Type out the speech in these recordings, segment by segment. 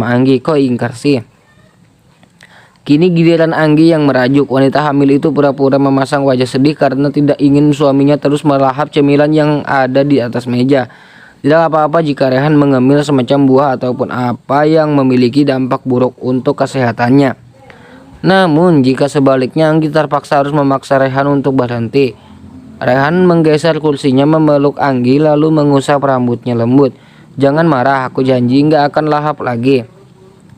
sama Anggi. Kok ingkar sih? Kini giliran Anggi yang merajuk. Wanita hamil itu pura-pura memasang wajah sedih karena tidak ingin suaminya terus melahap cemilan yang ada di atas meja. Tidak apa-apa jika Rehan mengemil semacam buah ataupun apa yang memiliki dampak buruk untuk kesehatannya. Namun jika sebaliknya Anggi terpaksa harus memaksa Rehan untuk berhenti. Rehan menggeser kursinya, memeluk Anggi lalu mengusap rambutnya lembut. Jangan marah, aku janji nggak akan lahap lagi.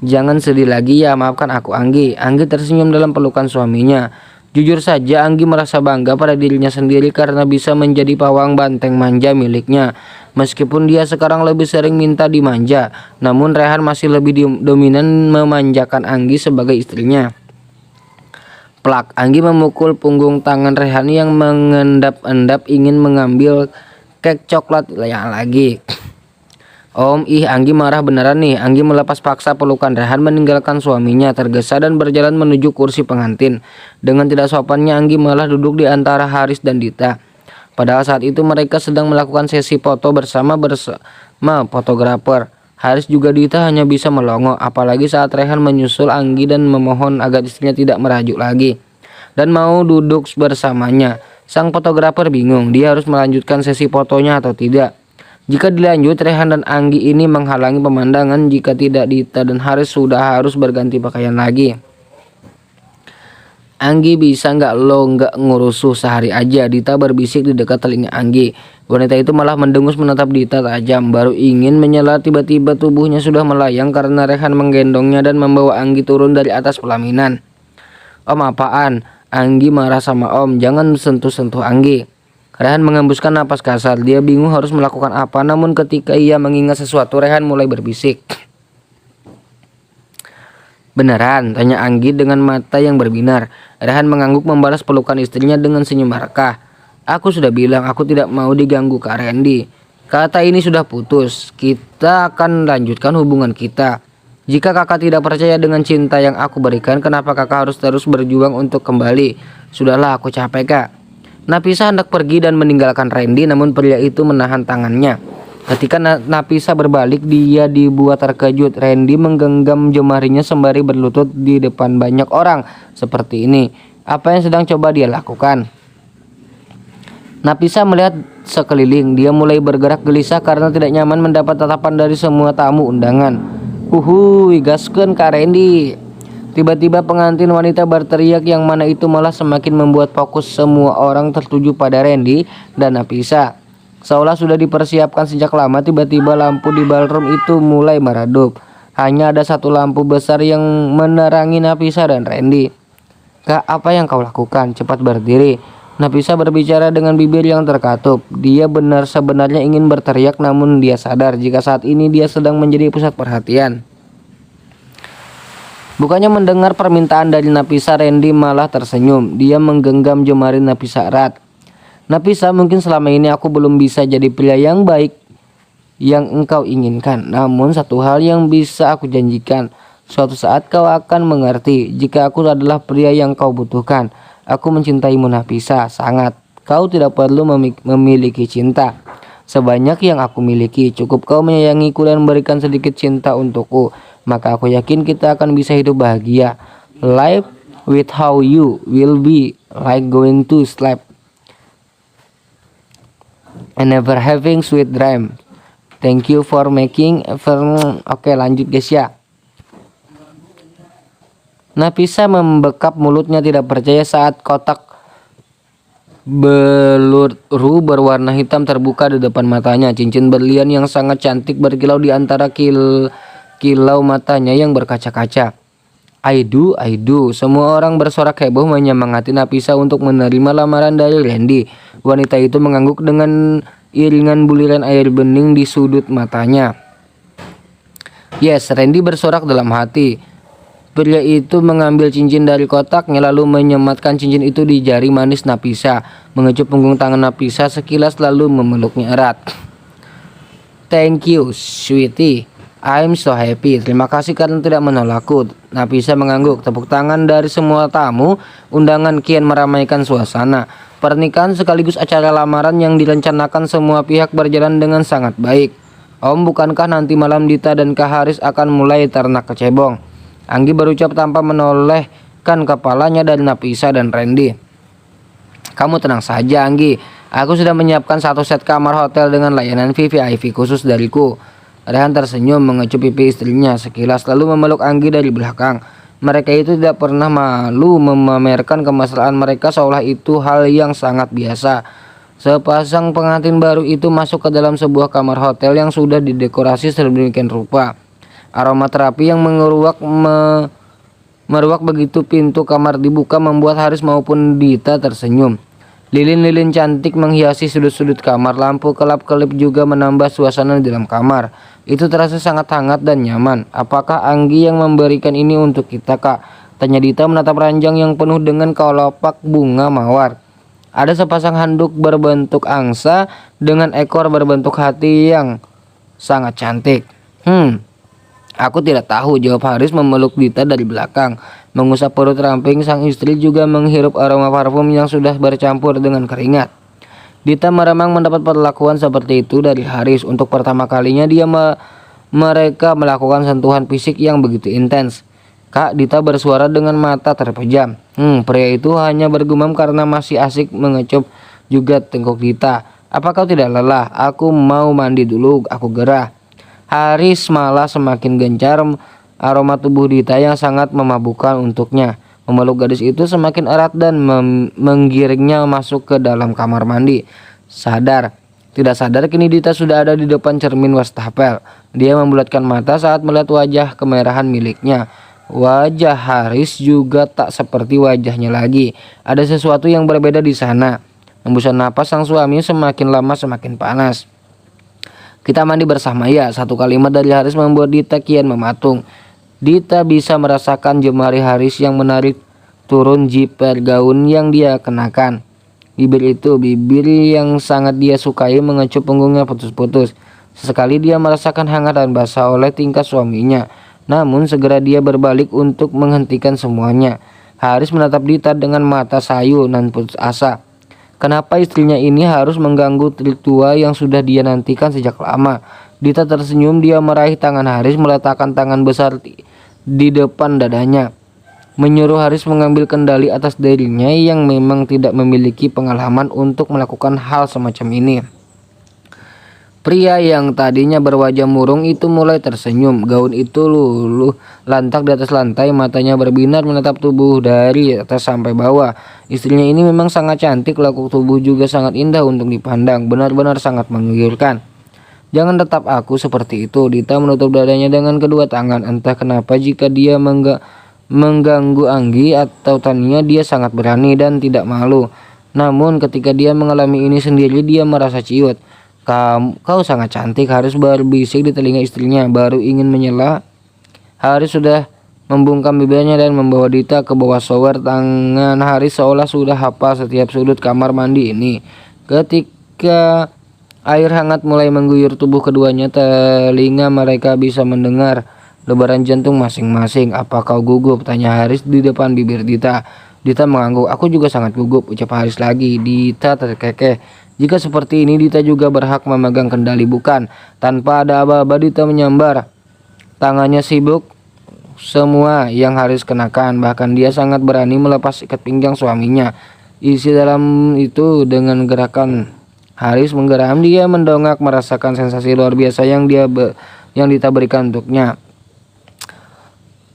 Jangan sedih lagi ya, maafkan aku Anggi. Anggi tersenyum dalam pelukan suaminya. Jujur saja Anggi merasa bangga pada dirinya sendiri karena bisa menjadi pawang banteng manja miliknya. Meskipun dia sekarang lebih sering minta dimanja, namun Rehan masih lebih dominan memanjakan Anggi sebagai istrinya. Plak, Anggi memukul punggung tangan Rehan yang mengendap-endap ingin mengambil kek coklat yang lagi. Om, Anggi marah beneran nih. Anggi melepas paksa pelukan Rehan, meninggalkan suaminya, tergesa dan berjalan menuju kursi pengantin. Dengan tidak sopannya Anggi malah duduk di antara Haris dan Dita. Padahal saat itu mereka sedang melakukan sesi foto bersama fotografer. Haris juga Dita hanya bisa melongo, apalagi saat Rehan menyusul Anggi dan memohon agar istrinya tidak merajuk lagi dan mau duduk bersamanya. Sang fotografer bingung, dia harus melanjutkan sesi fotonya atau tidak. Jika dilanjut, Rehan dan Anggi ini menghalangi pemandangan. Jika tidak, Dita dan Haris sudah harus berganti pakaian lagi. Anggi, bisa nggak lo nggak ngurusuh sehari aja? Dita berbisik di dekat telinga Anggi. Wanita itu malah mendengus menatap Dita tajam. Baru ingin menyela, tiba-tiba tubuhnya sudah melayang karena Rehan menggendongnya dan membawa Anggi turun dari atas pelaminan. Om, apaan? Anggi marah sama Om. Jangan sentuh-sentuh Anggi. Rehan mengembuskan napas kasar. Dia bingung harus melakukan apa, namun ketika ia mengingat sesuatu, Rehan mulai berbisik. Beneran? Tanya Anggi dengan mata yang berbinar. Rehan mengangguk membalas pelukan istrinya dengan senyum markah. Aku sudah bilang aku tidak mau diganggu Kak Randy. Kata ini sudah putus. Kita akan lanjutkan hubungan kita. Jika kakak tidak percaya dengan cinta yang aku berikan, kenapa kakak harus terus berjuang untuk kembali? Sudahlah, aku capek Kak. Nafisa hendak pergi dan meninggalkan Randy, namun pria itu menahan tangannya. Ketika Nafisa berbalik, dia dibuat terkejut. Randy menggenggam jemarinya sembari berlutut di depan banyak orang. Seperti ini, apa yang sedang coba dia lakukan? Nafisa melihat sekeliling. Dia mulai bergerak gelisah karena tidak nyaman mendapat tatapan dari semua tamu undangan. Uhuy, gaskeun Kak Randy. Tiba-tiba pengantin wanita berteriak yang mana itu malah semakin membuat fokus semua orang tertuju pada Randy dan Nafisa. Seolah sudah dipersiapkan sejak lama, tiba-tiba lampu di ballroom itu mulai meredup. Hanya ada satu lampu besar yang menerangi Nafisa dan Randy. Kak, apa yang kau lakukan? Cepat berdiri. Nafisa berbicara dengan bibir yang terkatup. Dia sebenarnya ingin berteriak, namun dia sadar jika saat ini dia sedang menjadi pusat perhatian. Bukannya mendengar permintaan dari Nafisa, Randy malah tersenyum. Dia menggenggam jemari Nafisa erat. Nafisa, mungkin selama ini aku belum bisa jadi pria yang baik yang engkau inginkan. Namun satu hal yang bisa aku janjikan. Suatu saat kau akan mengerti jika aku adalah pria yang kau butuhkan. Aku mencintaimu Nafisa, sangat. Kau tidak perlu memiliki cinta sebanyak yang aku miliki. Cukup kau menyayangiku dan memberikan sedikit cinta untukku. Maka aku yakin kita akan bisa hidup bahagia. Life with how you will be like going to sleep and never having sweet dream. Thank you for making Oke, lanjut guys ya. Nafisa membekap mulutnya tidak percaya saat kotak peluru berwarna hitam terbuka di depan matanya. Cincin berlian yang sangat cantik berkilau di antara kilau matanya yang berkaca-kaca. I do. Semua orang bersorak heboh menyemangati Nafisa untuk menerima lamaran dari Randy. Wanita itu mengangguk dengan iringan buliran air bening di sudut matanya. Yes, Randy bersorak dalam hati. Pria itu mengambil cincin dari kotaknya lalu menyematkan cincin itu di jari manis Nafisa. Mengecup punggung tangan Nafisa sekilas lalu memeluknya erat. Thank you, sweetie. I'm so happy. Terima kasih karena tidak menolakku. Nafisa mengangguk. Tepuk tangan dari semua tamu undangan kian meramaikan suasana. Pernikahan sekaligus acara lamaran yang direncanakan semua pihak berjalan dengan sangat baik. Om, bukankah nanti malam Dita dan Kak Haris akan mulai ternak kecebong? Anggi berucap tanpa menolehkan kepalanya dari Nafisa dan Randy. Kamu tenang saja, Anggi. Aku sudah menyiapkan satu set kamar hotel dengan layanan VVIP khusus dariku. Rehan tersenyum mengecup pipi istrinya sekilas lalu memeluk Anggi dari belakang. Mereka itu tidak pernah malu memamerkan kemesraan mereka seolah itu hal yang sangat biasa. Sepasang pengantin baru itu masuk ke dalam sebuah kamar hotel yang sudah didekorasi sedemikian rupa. Aroma terapi yang meruak begitu pintu kamar dibuka membuat Haris maupun Dita tersenyum. Lilin-lilin cantik menghiasi sudut-sudut kamar, lampu kelap-kelip juga menambah suasana di dalam kamar. Itu terasa sangat hangat dan nyaman. Apakah Anggi yang memberikan ini untuk kita, Kak? Tanya Dita menatap ranjang yang penuh dengan kelopak bunga mawar. Ada sepasang handuk berbentuk angsa dengan ekor berbentuk hati yang sangat cantik. Aku tidak tahu, jawab Haris memeluk Dita dari belakang. Mengusap perut ramping sang istri juga menghirup aroma parfum yang sudah bercampur dengan keringat. Dita meremang mendapat perlakuan seperti itu dari Haris. Untuk pertama kalinya mereka melakukan sentuhan fisik yang begitu intens. Kak, Dita bersuara dengan mata terpejam. Pria itu hanya bergumam karena masih asik mengecup juga tengkuk Dita. Apa kau tidak lelah? Aku mau mandi dulu, aku gerah. Haris malah semakin gencar. Aroma tubuh Dita yang sangat memabukkan untuknya. Memeluk gadis itu semakin erat dan menggiringnya masuk ke dalam kamar mandi. Tidak sadar kini Dita sudah ada di depan cermin wastafel. Dia membulatkan mata saat melihat wajah kemerahan miliknya. Wajah Haris juga tak seperti wajahnya lagi. Ada sesuatu yang berbeda di sana. Hembusan napas sang suami semakin lama semakin panas. Kita mandi bersama ya. Satu kalimat dari Haris membuat Dita kian mematung. Dita bisa merasakan jemari Haris yang menarik turun jiper gaun yang dia kenakan. Bibir yang sangat dia sukai mengecup punggungnya putus-putus. Sesekali dia merasakan hangat dan basah oleh tingkah suaminya. Namun segera dia berbalik untuk menghentikan semuanya. Haris menatap Dita dengan mata sayu dan putus asa. Kenapa istrinya ini harus mengganggu trik tua yang sudah dia nantikan sejak lama? Dita tersenyum, dia meraih tangan Haris, meletakkan tangan besar di depan dadanya. Menyuruh Haris mengambil kendali atas dirinya yang memang tidak memiliki pengalaman untuk melakukan hal semacam ini. Pria yang tadinya berwajah murung itu mulai tersenyum. Gaun itu luluh lantak di atas lantai, matanya berbinar menatap tubuh dari atas sampai bawah. Istrinya ini memang sangat cantik, lekuk tubuh juga sangat indah untuk dipandang, benar-benar sangat menggiurkan. Jangan tetap aku seperti itu. Dita menutup dadanya dengan kedua tangan. Entah kenapa jika dia mengganggu Anggi atau Tania, dia sangat berani dan tidak malu. Namun ketika dia mengalami ini sendiri, dia merasa ciut. Kau sangat cantik, Haris berbisik di telinga istrinya. Baru ingin menyela, Haris sudah membungkam bibirnya dan membawa Dita ke bawah shower. Tangan Haris seolah sudah hafal setiap sudut kamar mandi ini. Ketika air hangat mulai mengguyur tubuh keduanya, telinga mereka bisa mendengar debaran jantung masing-masing. Apa kau gugup? Tanya Haris di depan bibir Dita. Dita mengangguk. Aku juga sangat gugup, ucap Haris lagi. Dita terkekeh. Jika seperti ini, Dita juga berhak memegang kendali, bukan? Tanpa ada aba-aba, Dita menyambar. Tangannya sibuk semua yang Haris kenakan. Bahkan dia sangat berani melepas ikat pinggang suaminya. Isi dalam itu dengan gerakan Haris menggeram, dia mendongak merasakan sensasi luar biasa yang Dita berikan untuknya.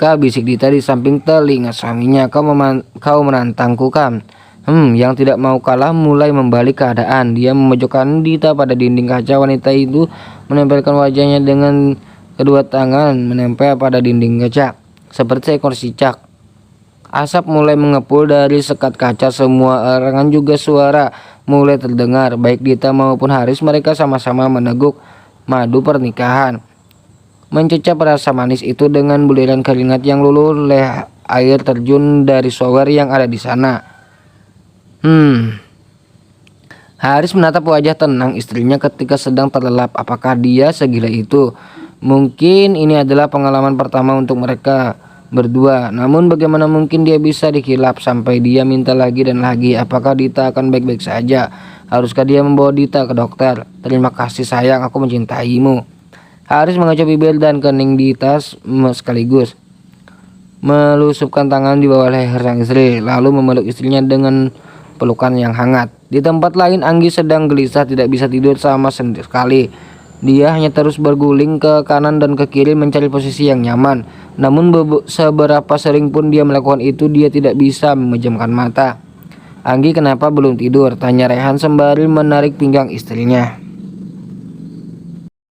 Kak, bisik Dita di samping telinga suaminya. Kau menantangku, kan? Yang tidak mau kalah mulai membalik keadaan. Dia memojokkan Dita pada dinding kaca. Wanita itu menempelkan wajahnya dengan kedua tangan menempel pada dinding kaca seperti seekor cicak. Asap mulai mengepul dari sekat kaca. Semua erangan juga suara mulai terdengar. Baik Dita maupun Haris, mereka sama-sama meneguk madu pernikahan. Mencecap rasa manis itu dengan buliran keringat yang luluh oleh air terjun dari shower yang ada di sana. Haris menatap wajah tenang istrinya ketika sedang terlelap. Apakah dia segila itu? Mungkin ini adalah pengalaman pertama untuk mereka berdua. Namun bagaimana mungkin dia bisa dikilap sampai dia minta lagi dan lagi? Apakah Dita akan baik-baik saja? Haruskah dia membawa Dita ke dokter? Terima kasih sayang, aku mencintaimu. Haris mengecap bibir dan kening di tas sekaligus, melusupkan tangan di bawah leher sang istri, lalu memeluk istrinya dengan pelukan yang hangat. Di tempat lain, Anggi sedang gelisah, tidak bisa tidur sama sekali. Dia hanya terus berguling ke kanan dan ke kiri mencari posisi yang nyaman. Namun seberapa sering pun dia melakukan itu, dia tidak bisa memejamkan mata. "Anggi, kenapa belum tidur?" tanya Rehan sembari menarik pinggang istrinya.